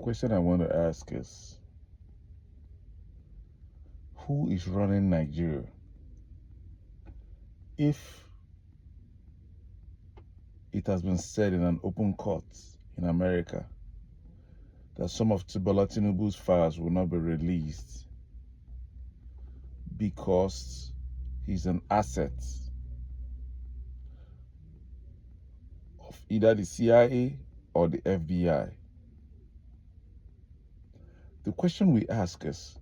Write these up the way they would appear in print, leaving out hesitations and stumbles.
question I want to ask is, who is running Nigeria? If it has been said in an open court in America that some of Bola Tinubu's files will not be released because he's an asset of either the CIA or the FBI. The question we ask is,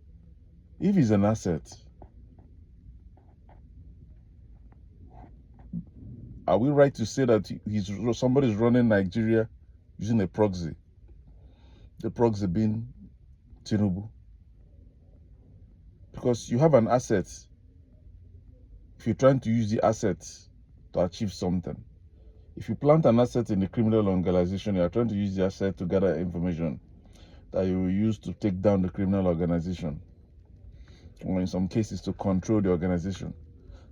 if he's an asset, are we right to say that somebody's running Nigeria using a proxy? The proxy being Tinubu. Because you have an asset if you're trying to use the asset to achieve something. If you plant an asset in a criminal organization, you are trying to use the asset to gather information that you will use to take down the criminal organization, or in some cases to control the organization.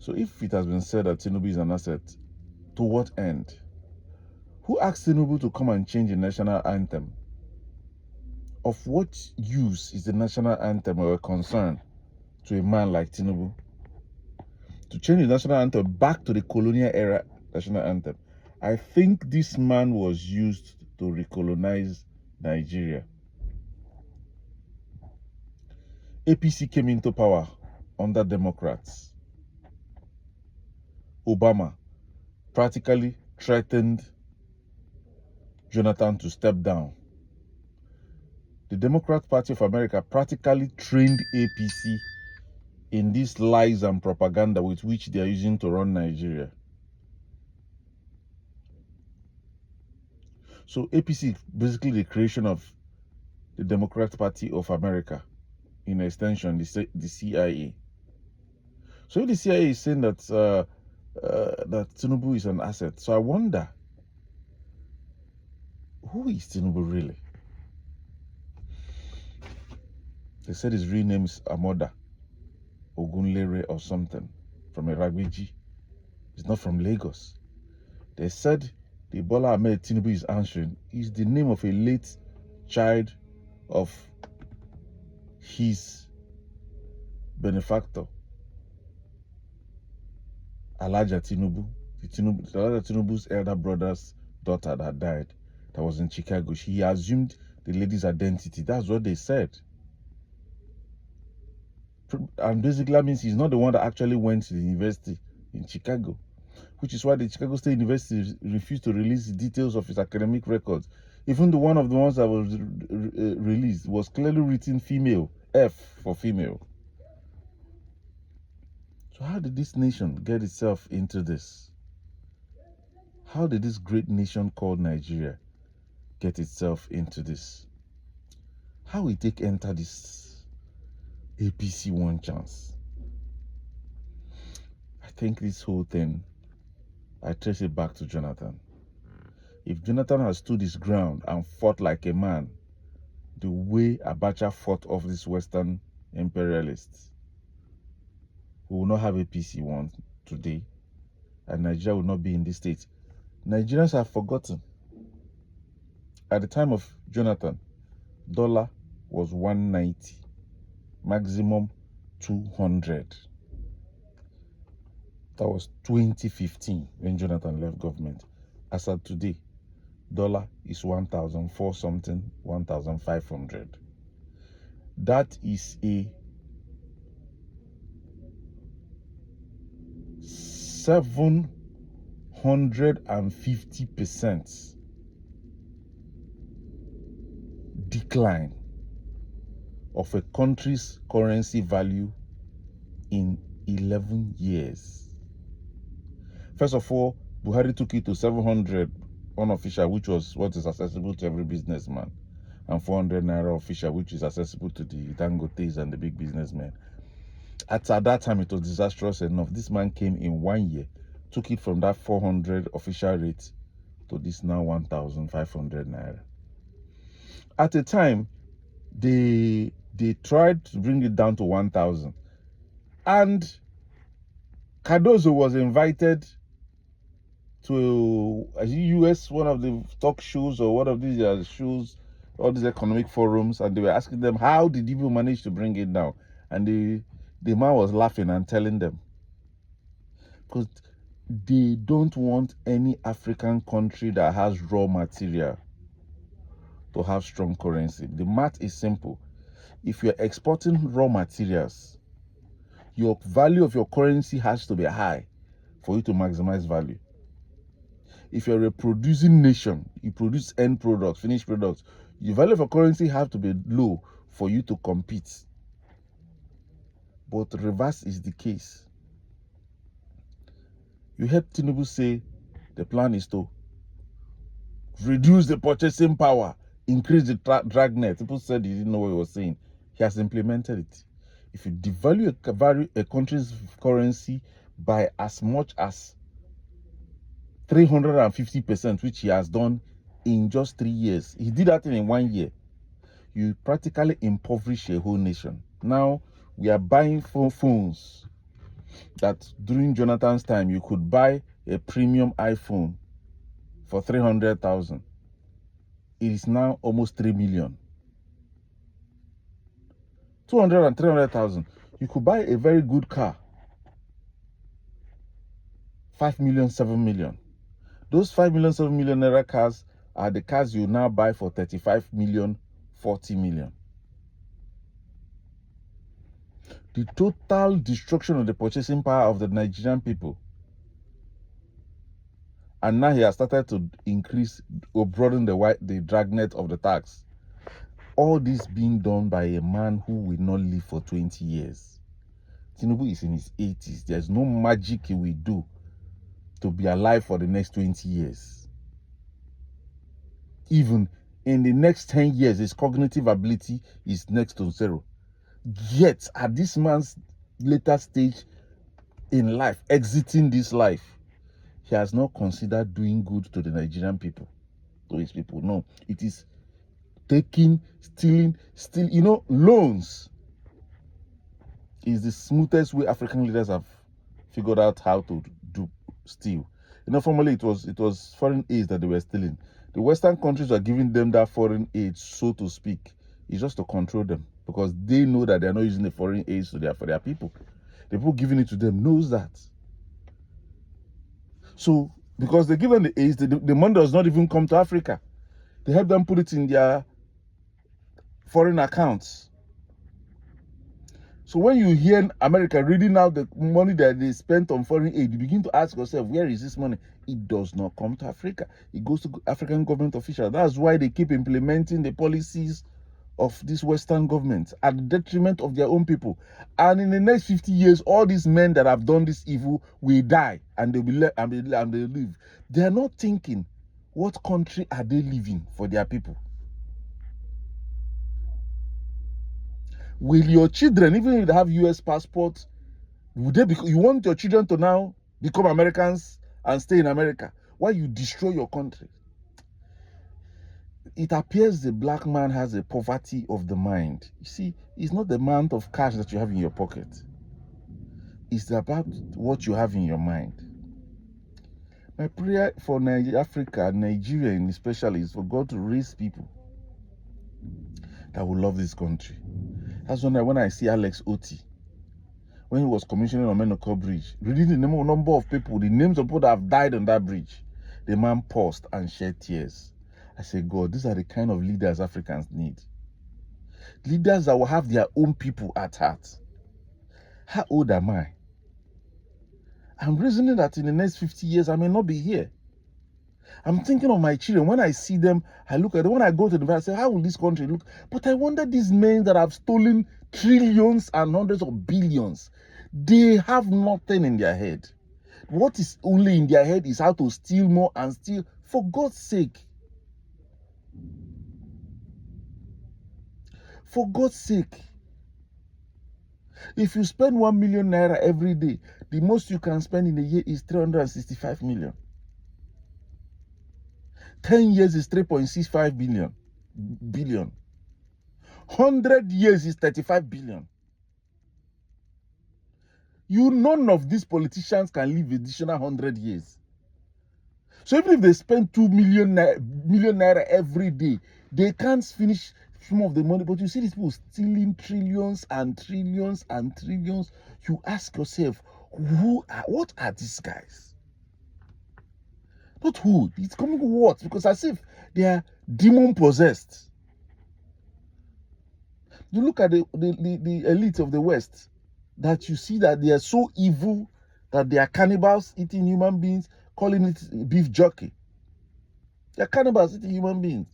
So if it has been said that Tinubu is an asset, to what end? Who asked Tinubu to come and change the national anthem? Of what use is the national anthem a concern to a man like Tinubu? To change the national anthem back to the colonial era national anthem. I think this man was used to recolonize Nigeria. APC came into power under Democrats. Obama practically threatened Jonathan to step down. The Democrat Party of America practically trained APC in these lies and propaganda with which they are using to run Nigeria. So APC is basically the creation of the Democrat Party of America, in extension, the CIA. So if the CIA is saying that that Tinubu is an asset, so I wonder, who is Tinubu really? They said his real name is Amoda Ogunlere or something, from Iragbiji. He's not from Lagos. They said the Bola Ahmed Tinubu is answering is the name of a late child of his benefactor, Alhaja Tinubu. Alhaja Tinubu's elder brother's daughter that died, that was in Chicago. He assumed the lady's identity. That's what they said. And basically that means he's not the one that actually went to the university in Chicago, which is why the Chicago State University refused to release the details of his academic records. Even the one of the ones that was released was clearly written female, F for female. So how did this nation get itself into this? How did this great nation called Nigeria get itself into this? How will it enter this APC one chance? I think this whole thing, I trace it back to Jonathan. If Jonathan has stood his ground and fought like a man, the way Abacha fought off these Western imperialists, we will not have APC one today, and Nigeria will not be in this state. Nigerians have forgotten. At the time of Jonathan, dollar was 190, maximum 200. That was 2015 when Jonathan left government. As of today, dollar is 1,004 something, 1,500. That is a 750% decline of a country's currency value in 11 years. First of all, Buhari took it to 700 unofficial, which was what is accessible to every businessman, and 400 naira official, which is accessible to the Dangotes and the big businessmen. At that time, it was disastrous enough. This man came in 1 year, took it from that 400 official rate to this now 1,500 naira. At the time, they tried to bring it down to 1,000, and Cardozo was invited to US, one of the talk shows or one of these shows all these economic forums, and they were asking them, how did you manage to bring it down? And the man was laughing and telling them, because they don't want any African country that has raw material to have strong currency. The math is simple. If you're exporting raw materials, your value of your currency has to be high for you to maximize value. If you're a producing nation, you produce end products, finished products, the value of your currency have to be low for you to compete. But reverse is the case. You heard Tinubu say the plan is to reduce the purchasing power, increase the dragnet. People said he didn't know what he was saying. He has implemented it. If you devalue a country's currency by as much as 350%, which he has done in just 3 years, he did that in 1 year, you practically impoverish a whole nation. Now we are buying phones that during Jonathan's time you could buy a premium iPhone for 300,000. It is now almost 3 million. 200 and 300,000. You could buy a very good car, 5 million, 7 million. Those 5 million, 7 million naira cars are the cars you now buy for 35 million, 40 million. The total destruction of the purchasing power of the Nigerian people. And now he has started to increase or broaden the dragnet of the tax. All this being done by a man who will not live for 20 years. Tinubu is in his 80s. There's no magic he will do to be alive for the next 20 years. Even in the next 10 years, his cognitive ability is next to zero. Yet, at this man's later stage in life, exiting this life, he has not considered doing good to the Nigerian people, to his people. No, it is taking, stealing, loans is the smoothest way African leaders have figured out how to steal. Formerly it was foreign aid that they were stealing. The Western countries are giving them that foreign aid, so to speak. It's just to control them, because they know that they're not using the foreign aid for their people. The people giving it to them knows that. So, because they give them the aid, the money does not even come to Africa. They help them put it in their foreign accounts. So when you hear America reading out the money that they spent on foreign aid, you begin to ask yourself, where is this money? It does not come to Africa. It goes to African government officials. That's why they keep implementing the policies of this Western government at the detriment of their own people. And in the next 50 years, all these men that have done this evil will die, and they will live. They are not thinking, what country are they living for their people? Will your children, even if they have US passports, you want your children to now become Americans and stay in America while you destroy your country? It appears the black man has a poverty of the mind. You see, it's not the amount of cash that you have in your pocket. It's about what you have in your mind. My prayer for Africa, Nigeria especially, is for God to raise people that will love this country. That's when I see Alex Oti, when he was commissioning on Menoko Bridge, reading the number of people, the names of people that have died on that bridge, the man paused and shed tears. I said, God, these are the kind of leaders Africans need. Leaders that will have their own people at heart. How old am I? I'm reasoning that in the next 50 years, I may not be here. I'm thinking of my children. When I see them, I look at them. When I go to the university, I say, how will this country look? But I wonder, these men that have stolen trillions and hundreds of billions, they have nothing in their head. What is only in their head is how to steal more and steal. For God's sake. For God's sake. If you spend 1 million naira every day, the most you can spend in a year is 365 million. 10 years is 3.65 billion. 100 years is 35 billion. None of these politicians can live additional 100 years. So even if they spend 2 million naira every day, They can't finish some of the money, but you see these people stealing trillions and trillions and trillions. You ask yourself, what are these guys? Not who, it's coming with what? Because as if they are demon possessed. You look at the elite of the West, that you see that they are so evil that they are cannibals eating human beings, calling it beef jerky. They are cannibals eating human beings.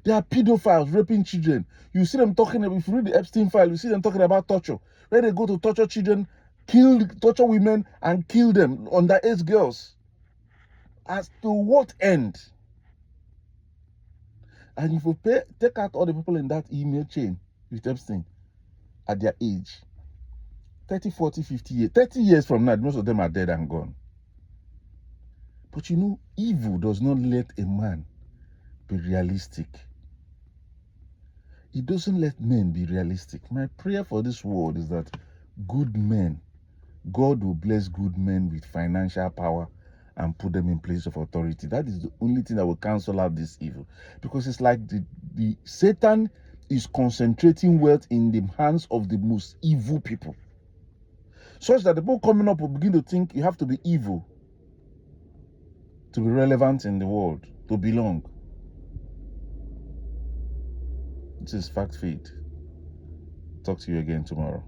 They are pedophiles raping children. You see them talking, if you read the Epstein file, you see them talking about torture, where they go to torture children, torture women, and kill them, underage girls. As to what end? And if you take out all the people in that email chain with Epstein at their age, 30, 40, 50 years, 30 years from now, most of them are dead and gone. But you know, evil does not let a man be realistic. It doesn't let men be realistic. My prayer for this world is that good men, God will bless good men with financial power and put them in place of authority. That is the only thing that will cancel out this evil. Because it's like the Satan is concentrating wealth in the hands of the most evil people, such that the people coming up will begin to think you have to be evil to be relevant in the world, to belong. This is Fact Feed. Talk to you again tomorrow.